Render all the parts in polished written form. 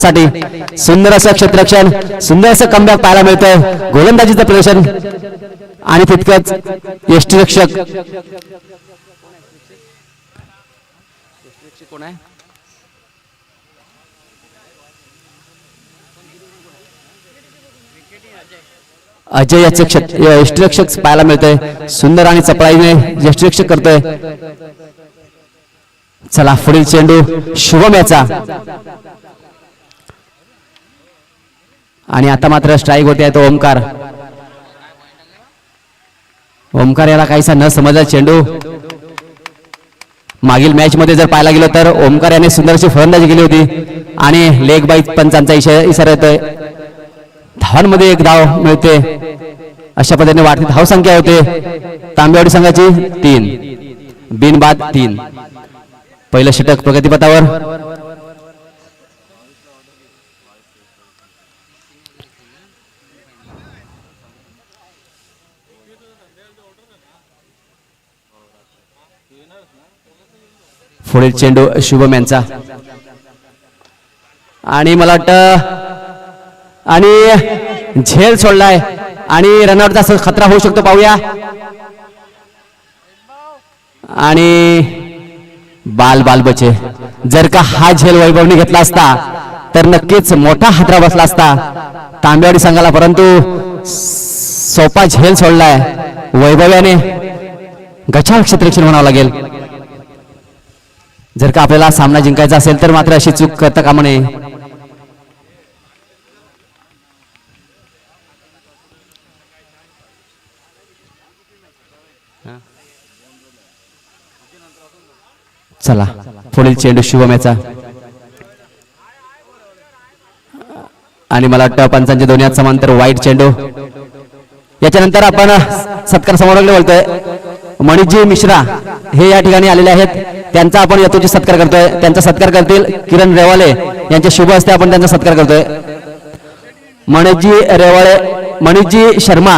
साठी सुंदर असं क्षेत्ररक्षण, सुंदर असं कमबॅक पाहायला मिळतं. गोलंदाजीचं प्रदर्शन आणि तितकंच यष्टिरक्षक कोण आहे? अजय याचे यष्टिरक्षक पाहायला मिळतंय. सुंदर आणि चपळाईने यष्टिरक्षक करतोय. चला पुढील चेंडू शुभम याचा आणि आता मात्र स्ट्राईक होते तो ओमकार. ओमकार याला काहीसा न समजला चेंडू. मागील मॅच मध्ये जर पाहायला गेलो तर ओमकार याने सुंदरशी फलंदाजी केली होती आणि लेग बाईट पंचांचा इशारा येतोय. धावांमध्ये एक धाव मिळते. अशा पद्धतीने वाढती धाव संख्या होते तांबेवाडी संघाची 3 बिनबाद 3. पहिलं षटक प्रगतीपथावर. पुढील चेंडू शुभम यांचा आणि मला वाटतं आणि झेल सोडलाय आणि रनआउटचा खतरा होऊ शकतो. पाहूया. आणि बाल बचे. जर का हा झेल वैभवने घेतला असता तर नक्कीच मोठा खतरा बसला असता तांबेवाडी संघाला, परंतु सोपा झेल सोडलाय वैभव्याने. गचाळ क्षेत्ररक्षण म्हणावं लागेल. जर का आपल्याला सामना जिंकायचा असेल तर मात्र अशी चूक करता कामा नये. चला पुढील चेंडू शुभम याचा आणि मला वाटतं पंचांच्या दोन्ही हात समांतर वाईट चेंडू. याच्यानंतर आपण सत्कार समारंभ बोलतोय. मणिजी मिश्रा हे या ठिकाणी आलेले आहेत. त्यांचा आपण यथोचित सत्कार करतोय. त्यांचा सत्कार करतील किरण रेवाळे यांच्या शुभ हस्ते आपण त्यांचा सत्कार करतोय. मणिजी रेवाळे, मणिजी शर्मा,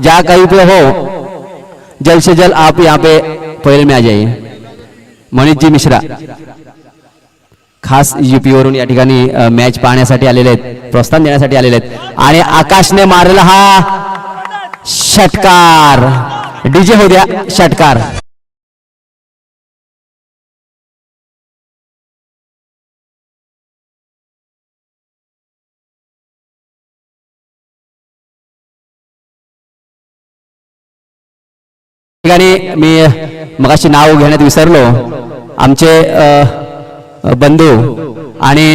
ज्या काही पे हो जल से जल आप यहाँ पे पहले में आ जाइए. मणिजी मिश्रा खास यूपी वरून या ठिकाणी मॅच पाहण्यासाठी आलेले आहेत, प्रोत्साहन देण्यासाठी आलेले आहेत. आणि आकाशने मारलेला हा षटकार. डीजे हो द्या षटकार. ठिकाणी मी मगाशी नाव घेण्यात विसरलो. आमचे बंधू आणि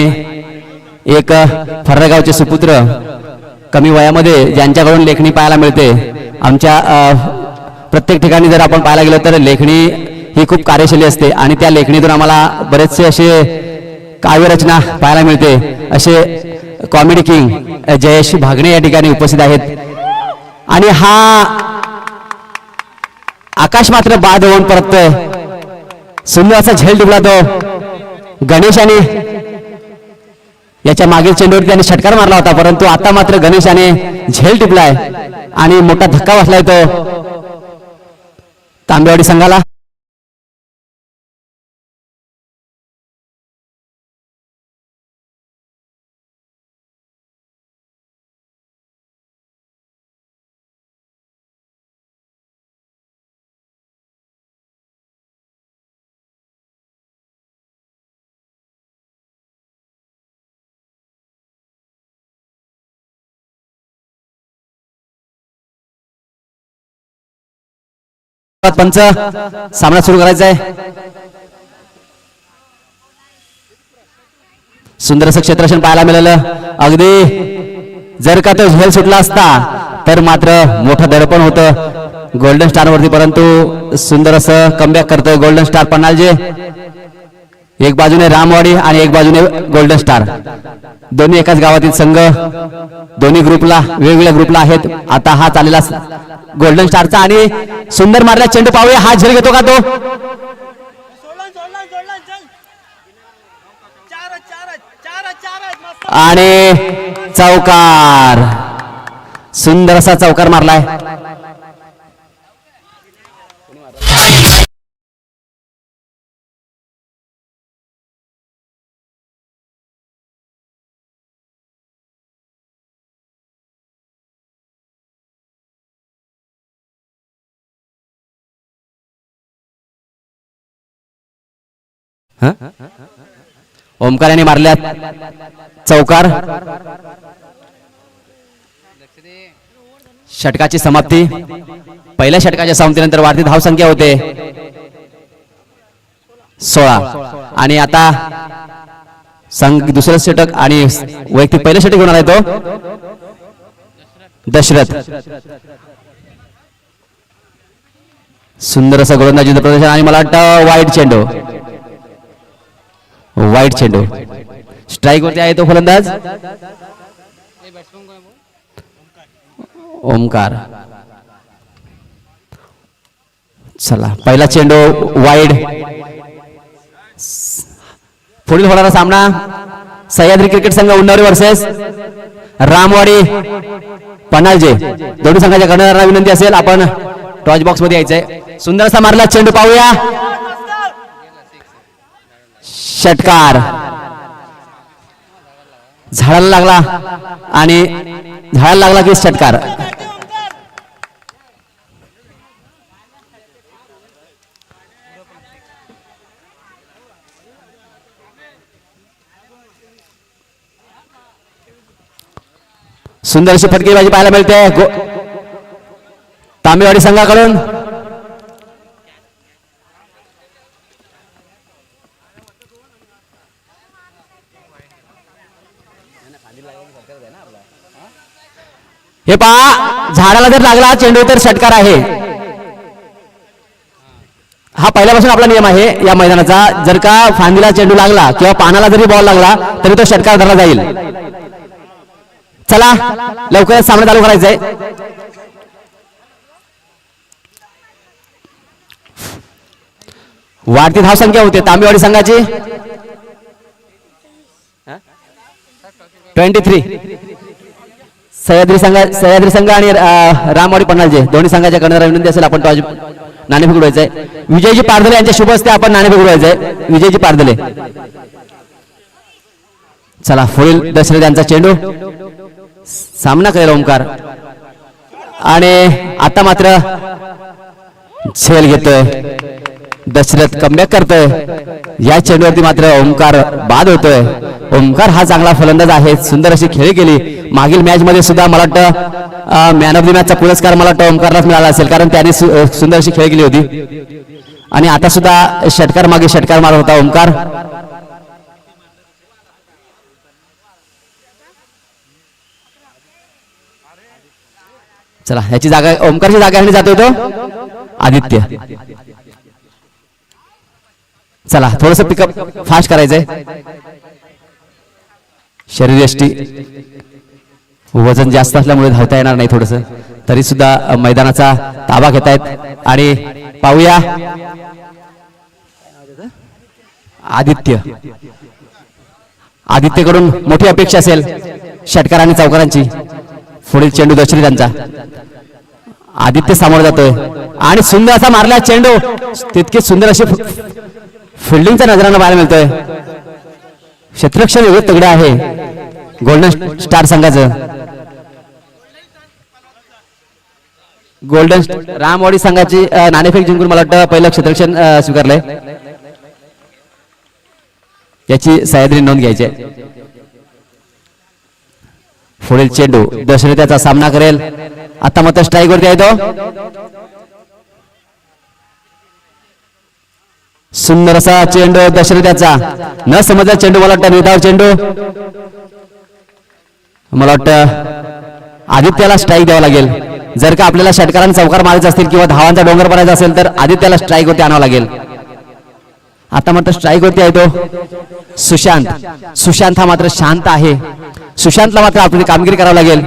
एक फर्रगावचे सुपुत्र कमी वयामध्ये ज्यांच्याकडून लेखणी पाहायला मिळते. आमच्या प्रत्येक ठिकाणी जर आपण पाहायला गेलो तर लेखणी ही खूप कार्यशील असते आणि त्या लेखणीतून आम्हाला बरेचसे असे काव्यरचना पाहायला मिळते. असे कॉमेडी किंग जयेश भागणे या ठिकाणी उपस्थित आहेत. आणि हा आकाश मात्र बाद होऊन परततोय. सुंदर असा झेल टिपला तो गणेशाने. याच्या मागील चेंडूवर त्याने षटकार मारला होता, परंतु आता मात्र गणेशाने झेल टिपलाय आणि मोठा धक्का बसलाय तो तांबेवाडी संघाला. पंच सामना सुरू करायचा आहे. सुंदर असं क्षेत्ररक्षण पाहायला मिळालं. अगदी जर का तो झेल सुटला असता तर मात्र मोठं दडपण होतं गोल्डन स्टार वरती, परंतु सुंदर असं कमबॅक करतोय गोल्डन स्टार पन्हाळजे. एक बाजूने रामवाडी आणि एक बाजूने गोल्डन स्टार, दोन्ही एकाच गावातील संघ. दोन्ही ग्रुपला वेगवेगळ्या ग्रुपला आहेत. आता हा चालेला गोल्डन स्टारचा आणि सुंदर मारला चेंडू. पाहूया हा झेल घेतो का तो. आणि चौकार. सुंदर असा चौकार मारलाय. ओमकार यांनी मारल्यात चौकार. षटकाची समाप्ती. पहिल्या षटकाच्या समाप्तीनंतर वाढती धावसंख्या होते 16 आणि आता संघ दुसरं षटक आणि वैयक्तिक पहिलं षटक होणार आहे तो दशरथ. सुंदर असं गोलंदाजीचं प्रदर्शन आणि मला वाटतं वाईट चेंडू स्ट्राईक वरती आहे तो फलंदाज ओमकार. चला पहिला चेंडू वाईड. पुढील होणारा सामना सह्याद्री क्रिकेट संघ उन्नावरी वर्सेस रामवाडी पन्हाळजे. दोन्ही संघाच्या कर्णधारांना विनंती असेल आपण टॉच बॉक्स मध्ये यायचंय. सुंदर असा मारला चेंडू पाहूया. षटकार झाडाला लागला आणि झाडाला लागला की षटकार. सुंदर अशी फटकेबाजी पाहायला मिळते तांबेवाडी संघाकडून. हे पहा झाडाला जर लागला चेंडू तर षटकार आहे. हा पहिल्यापासून आपला नियम आहे या मैदानाचा. जर का फांदीला चेंडू लागला किंवा पानाला जरी बॉल लागला तरी तो षटकार धरला जाईल. चला लवकरच सामना चालू करायचंय. वाढती धावसंख्या होते तांबेवाडी संघाची 23. सह्याद्री संघ आणि रामवाडी पन्हाळजे दोन्ही संघाच्या कर्णधार विनंती असेल आपण टॉस नाणेफेक उडवायचंय. विजयजी पारदले यांच्या शुभ हस्ते आपण नाणेफेक उडवायचंय. विजयजी पारदले. चला पुढील दशरथ यांचा चेंडू सामना करेल ओमकार आणि आता मात्र झेल घेतोय दशरथ. कमबॅक करतोय. या चेंडूवरती मात्र ओमकार बाद होतोय. ओमकार हा चांगला फलंदाज आहे. सुंदर अशी खेळी केली. मागील मॅच मध्ये सुद्धा मला वाटतं मॅन ऑफ द मॅचचा पुरस्कार मला वाटतं ओमकारलाच मिळाला असेल कारण त्याने सुंदर अशी खेळी केली होती. आणि आता सुद्धा षटकार मागे षटकार मारत होता ओमकार. चला याची जागा ओमकारची जागा आणि जातोय तो आदित्य. चला थोडस पिकअप फास्ट करायचंय. शरीरयष्टी वजन जास्त असल्यामुळे धावता येणार नाही थोडस तरी सुद्धा मैदानाचा ताबा घेतायत आणि पाहूया आदित्यकडून मोठी अपेक्षा असेल षटकार आणि चौकारांची. पुढील चेंडू दशरथ यांचा. आदित्य सामोर जातोय आणि सुंदर असा मारला चेंडू. तितकी सुंदर अशी फिल्डिंगचा नजरानं पाहायला मिळतोय. क्षेत्ररक्षण एवढं तगडं आहे गोल्डन स्टार संघाचं. गोल्डन रामवाडी संघाची नाणेफेक जिंकून मला वाटतं पहिलं क्षेत्ररक्षण स्वीकारलंय. याची सह्याद्री नोंद घ्यायची. पुढील चेंडू दशरथ याचा सामना करेल. आता मात्र स्ट्राईक वरती आहे तो. सुंदर असा चेंडू दशरथ याचा. न समजला चेंडू मला वाटतं निर्धाव चेंडू. मला वाटतं आदित्याला स्ट्राईक द्यावा लागेल. जर का आपल्याला षटकारांना चौकार मारायचे असतील किंवा धावांचा डोंगर बनायचा असेल तर आदित्याला स्ट्राईक वरती आणावं लागेल. आता मात्र स्ट्राईक वरती आहे तो सुशांत. सुशांत हा मात्र शांत आहे. सुशांतला मात्र आपली कामगिरी करावी लागेल.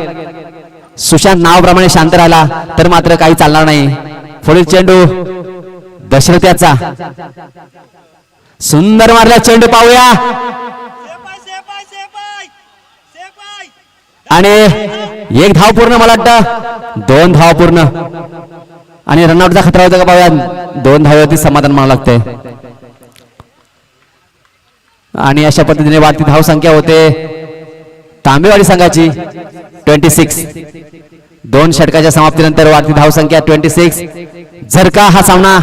सुशांत नावाप्रमाणे शांत राहिला तर मात्र काही चालणार नाही. पुढील चेंडू दशरथ याचा. सुंदर मारला चेंडू पाहूया आणि एक धाव पूर्ण मला वाटतं 2 धाव पूर्ण आणि रनआउटचा खतरा होता का पाहूया. 2 धावावरती समाधान मानावं लागतंय आणि अशा पद्धतीने वाढती धाव संख्या होते तांबेवाडी संघाची 26. 2 षटकाच्या समाप्तीनंतर वाढती धाव संख्या 26. जर का हा सामना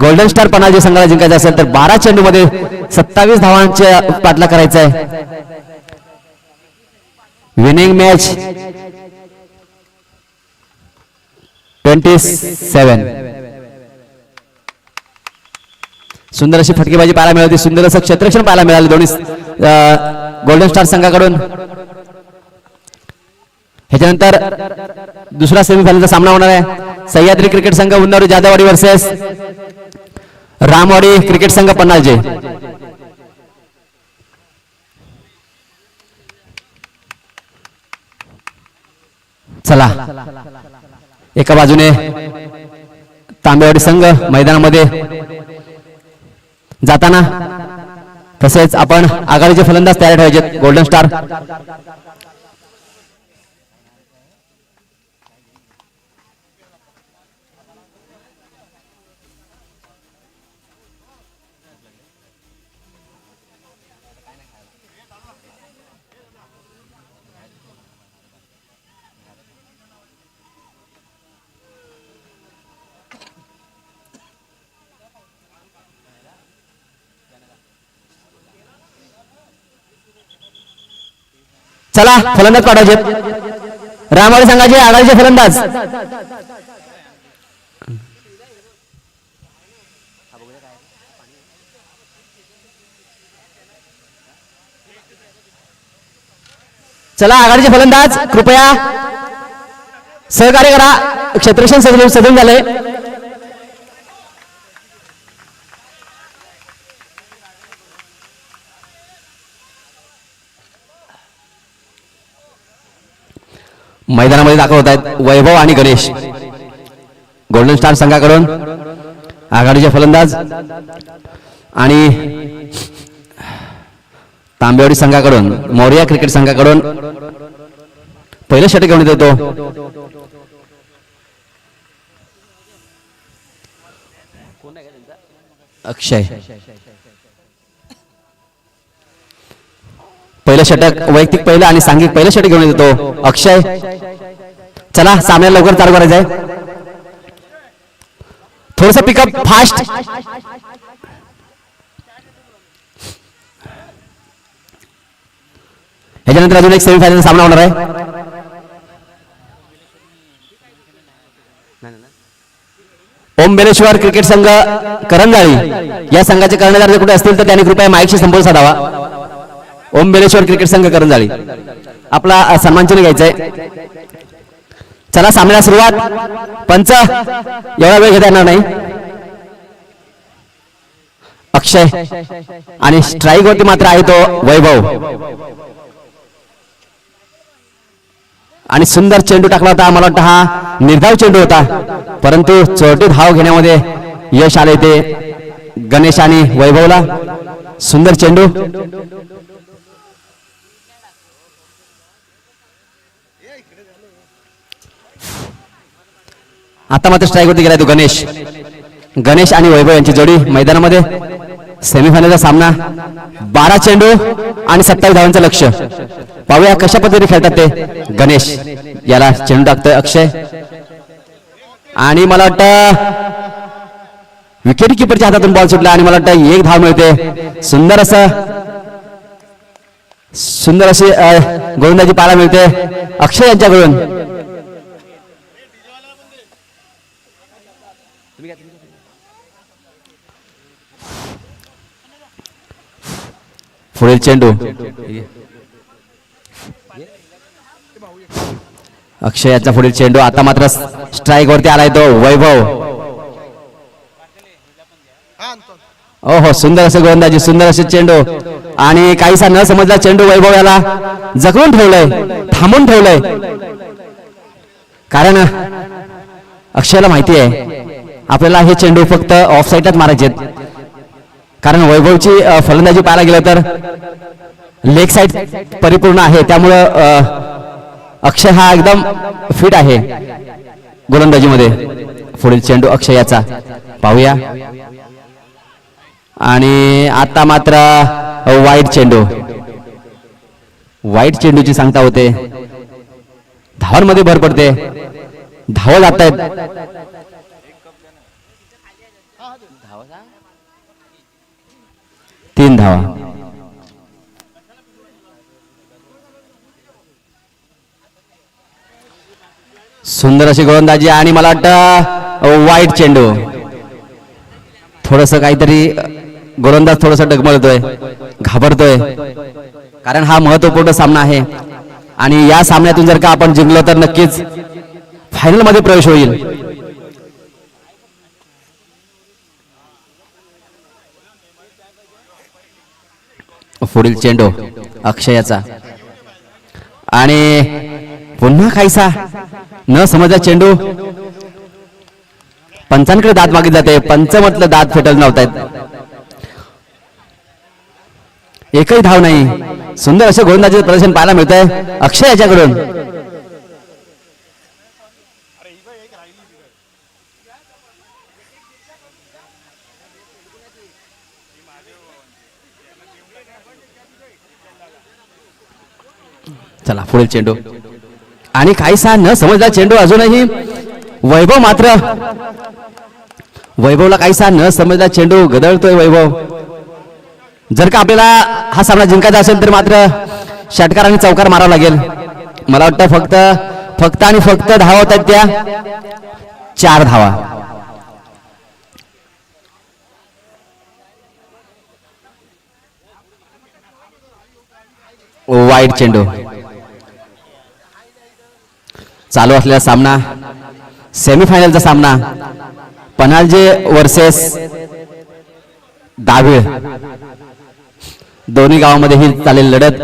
गोल्डन स्टार पनाजी संघाला जिंकायचं असेल तर 12 चेंडू मध्ये 27 धावांचे पाठला करायचा आहे. Winning match 27. सुंदर अशी फटकेबाजी पाहायला मिळाली, सुंदर असं क्षेत्ररक्षण पाहायला मिळाले दोन्ही गोल्डन स्टार संघाकडून. ह्याच्यानंतर दुसरा सेमीफायनलचा सामना होणार आहे. सह्याद्री क्रिकेट संघ उन्नारू जाधववाडी वर्सेस रामवाडी क्रिकेट संघ पन्हाळजे. चला, एका बाजूने तांबेवाडी संघ मैदानामध्ये जाताना, तसेच आपण आघाडीचे फलंदाज तयार ठेवायचे. गोल्डन स्टार चला फलंदाज पाठवायचे. रामवाडी संघाचे आघाडीचे फलंदाज चला, आघाडीचे फलंदाज कृपया सहकार्य करा. क्षेत्ररक्षण सजून झाले. मैदानामध्ये दाखल होत आहेत वैभव आणि गणेश. गोल्डन स्टार संघाकडून आघाडीचे फलंदाज आणि तांबेवाडी संघाकडून मोरिया क्रिकेट संघाकडून पहिलं षटक घेऊन येतो अक्षय. पहिलं षटक वैयक्तिक पहिलं आणि सांघिक पहिलं षटक घेऊन येतो अक्षय. चला, सामन्याला लवकर चालू करायचं आहे. थोडस पिकअप फास्ट. ह्याच्यानंतर अजून एक सेमीफायनल सामना होणार आहे. ओम बेलेश्वर क्रिकेट संघ करंजाळी या संघाचे कर्णधार कुठे असतील तर त्यांनी कृपया माईकशी संपर्क साधावा. ओम बेलेश्वर क्रिकेट संघ करंजाळी आपला सन्मानचिन्ह घ्यायचंय. चला, सामन्याला सुरुवात. पंच एवढा वेळ घेता येणार नाही. अक्षय आणि स्ट्राईक वरती मात्र आहे तो वैभव. आणि सुंदर चेंडू टाकला होता. मला वाटतं हा निर्धाव चेंडू होता, परंतु चोरटी धाव घेण्यामध्ये यश आले ते गणेश आणि वैभवला. सुंदर चेंडू. आता मात्र स्ट्राईक वरती गेलाय तो गणेश. गणेश आणि वैभव यांची जोडी मैदानामध्ये. सेमीफायनलचा सामना. 12 चेंडू आणि 27 धावांचं लक्ष. पाहूया कशा पद्धतीने खेळतात ते. गणेश याला चेंडू टाकतोय अक्षय. आणि मला वाटतं विकेट किपरच्या हातातून बॉल सुटला आणि मला वाटतं 1 धाव मिळते. सुंदर अशी गोलंदाजी पाहायला मिळते अक्षय यांच्याकडून. पुढील चेंडू अक्षय याचा पुढील चेंडू. आता मात्र स्ट्राईक वरती आलाय तो वैभव. हो, सुंदर असं गोलंदाजी, सुंदर असे चेंडू. आणि काहीसा न समजला चेंडू वैभव याला जखवून ठेवलंय, थांबून ठेवलंय. कारण अक्षयला माहिती आहे आपल्याला हे चेंडू फक्त ऑफ साईडच मारायचे. कारण वैभवची फलंदाजी पाहायला गेलं तर लेग साईड परिपूर्ण आहे, त्यामुळं अक्षय हा एकदम फिट आहे गोलंदाजीमध्ये. पुढील चेंडू अक्षय याचा पाहूया. आणि आता मात्र वाईट चेंडू. वाईट चेंडूची सांगता होते. धावांमध्ये भर पडते, धावा जात आहेत. धावा. सुंदर अशी गोलंदाजी आणि मला वाटतं वाईट चेंडू. थोडस काहीतरी गोलंदाज थोडस डगमळतोय, घाबरतोय, कारण हा महत्वपूर्ण सामना आहे आणि या सामन्यातून जर का आपण जिंकलो तर नक्कीच फायनल मध्ये प्रवेश होईल. पुढील चेंडू अक्षयाचा आणि पुन्हा काहीसा न समजला चेंडू. पंचांकडे दात मागितले जाते, पंच म्हटलं दात फेटल नव्हतात. एकही धाव नाही. सुंदर असे गोलंदाजीचे प्रदर्शन पाहायला मिळत आहे अक्षय याच्याकडून. चला पुढील चेंडू आणि काहीसा न समजला चेंडू. अजूनही वैभवला काहीसा न समजला चेंडू गदळतोय वैभव. जर का आपल्याला हा सामना जिंकायचा असेल तर मात्र षटकार आणि चौकार मारावा लागेल. मला वाटतं फक्त आणि फक्त धावा होत आहेत त्या 4 धावा. वाईट चेंडू. चालू असलेला सामना सेमीफायनलचा सामना पनालजे वर्सेस दाभिळ. दोन्ही गावांमध्ये ही चालेल लढत.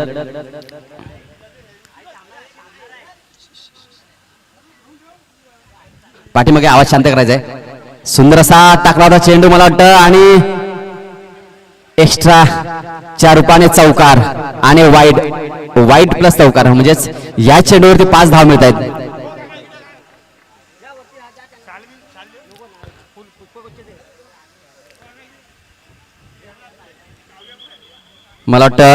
पाठीमागे आवाज शांत करायचा आहे. सुंदर असा टाकला होता चेंडू मला वाटतं आणि एक्स्ट्राच्या रूपाने चौकार आणि वाईट प्लस चौकार म्हणजेच या चेंडूवरती 5 धाव मिळत आहेत. मला वाटतं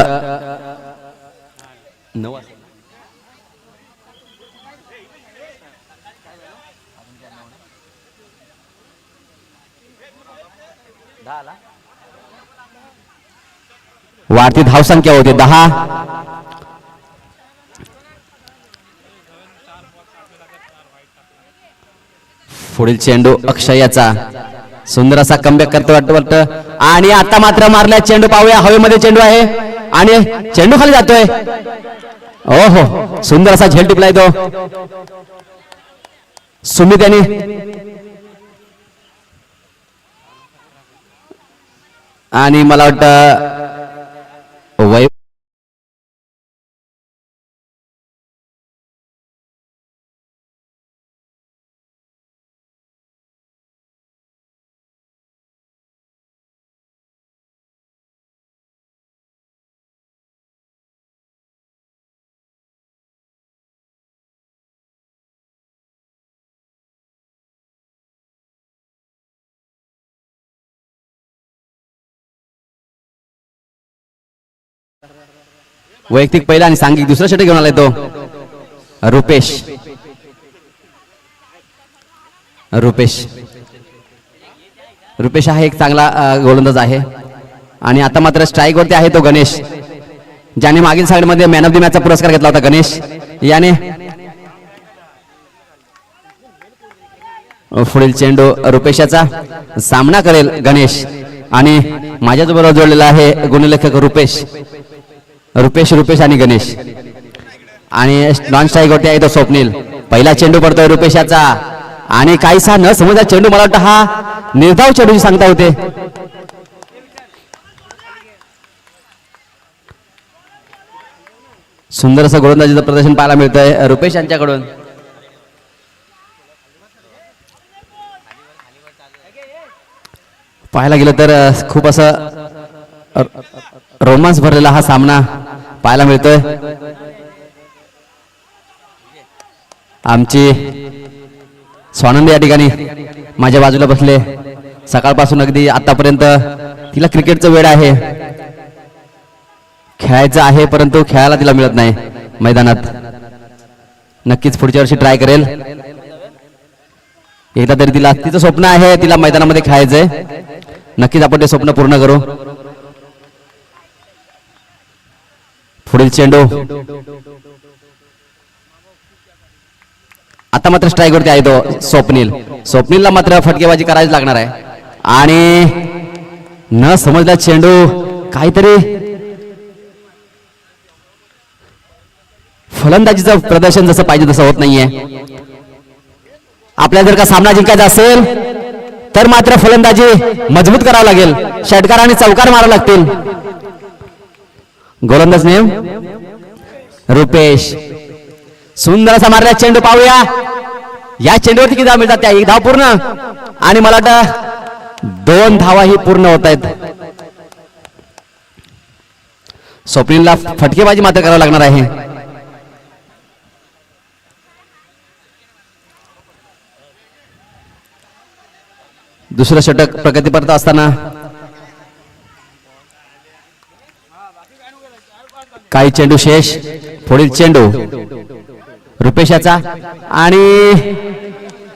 9 वाढती धावसंख्या होती 10. पुढील चेंडू अक्षयाचा. सुंदर असा कमबॅक करतो वाटतं आणि आता मात्र मारलाय चेंडू. पाहूया हवेमध्ये चेंडू आहे आणि चेंडू खाली जातोय. ओहो सुंदर असा झेल टिपलाय तो सुमित यांनी. आणि मला वाटतं वैयक्तिक पहिला आणि सांघिक दुसरा षटक घेऊन आलाय तो रुपेश. हा एक चांगला गोलंदाज आहे आणि आता मात्र स्ट्राईक वरती आहे तो गणेश, ज्याने मागील साईडमध्ये मॅन ऑफ द मॅचचा पुरस्कार घेतला होता. गणेश याने पुढील चेंडू रुपेशाचा सामना करेल गणेश आणि माझ्याबरोबर जोडलेला आहे गुणलेखक रुपेश आणि गणेश आणि नॉन स्ट्राईक वरती आहे तो स्वप्नील. पहिला चेंडू पडतोय रुपेशाचा आणि काहीसा न समजला चेंडू. मला वाटतं हा निर्धाव चेंडू सांगता होते. सुंदर असं गोलंदाजीचं प्रदर्शन पाहायला मिळतंय रुपेश यांच्याकडून. पाहायला गेलं तर खूप असं रोमांस भरलेला हा सामना पाहायला मिळतोय. आमची स्वानंद या ठिकाणी माझ्या बाजूला बसले. सकाळपासून अगदी आतापर्यंत तिला क्रिकेटचं वेळ आहे, खेळायचं आहे, परंतु खेळायला तिला मिळत नाही मैदानात. नक्कीच पुढच्या वर्षी ट्राय करेल. एकदा तरी तिचं स्वप्न आहे तिला मैदानामध्ये खेळायचंय. नक्कीच आपण ते स्वप्न पूर्ण करू. पुढील चेंडू आता मात्र स्ट्राईक वरती आहे तो स्वप्नीलला मात्र फटकेबाजी करायची लागणार आहे आणि न समजला चेंडू काहीतरी फलंदाजीचं प्रदर्शन जसं पाहिजे तसं होत नाहीये आपल्याला जर का सामना जिंकायचा असेल तर मात्र फलंदाजी मजबूत करावं लागेल षटकार आणि चौकार मारावं लागतील गोलंदाज नेम रुपेश सुंदर असा मारला चेंडू पाहूया या चेंडूवरती किती धाव मिळतात त्या एक धाव पूर्ण आणि मला वाटतं 2 धावा ही पूर्ण होत आहेत स्वप्नीलला फटकेबाजी मात्र करावं लागणार आहे दुसरं षटक प्रगतीपरत असताना काही चेंडू शेष पुढील चेंडू रुपेशाचा आणि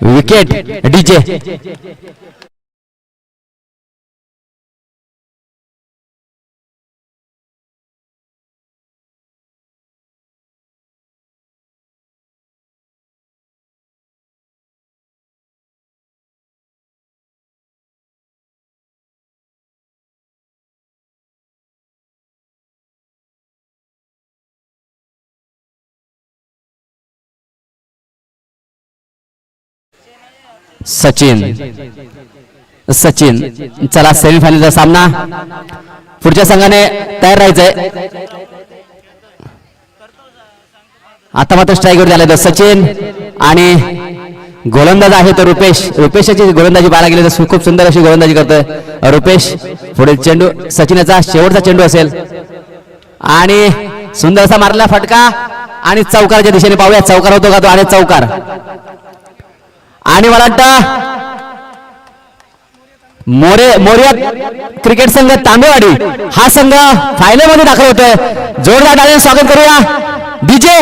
विकेट डीजे सचिन चला सेमीफायनलचा सामना पुढच्या संघाने तयार राहायचंय आता मात्र स्ट्राईकवर झाले सचिन आणि गोलंदाज आहे तो रुपेशाची गोलंदाजी पाहायला गेली तर खूप सुंदर अशी गोलंदाजी करतोय रुपेश पुढील चेंडू सचिनचा शेवटचा चेंडू असेल आणि सुंदर असा मारलेला फटका आणि चौकारच्या दिशेने पाहूया चौकार होतो का तो आणि चौकार आणि मला वाटतं मोर्या क्रिकेट संघ तांबेवाडी हा संघ फायनल मध्ये दाखल होतोय जोरदार टाळ्यांनी स्वागत करूया डीजे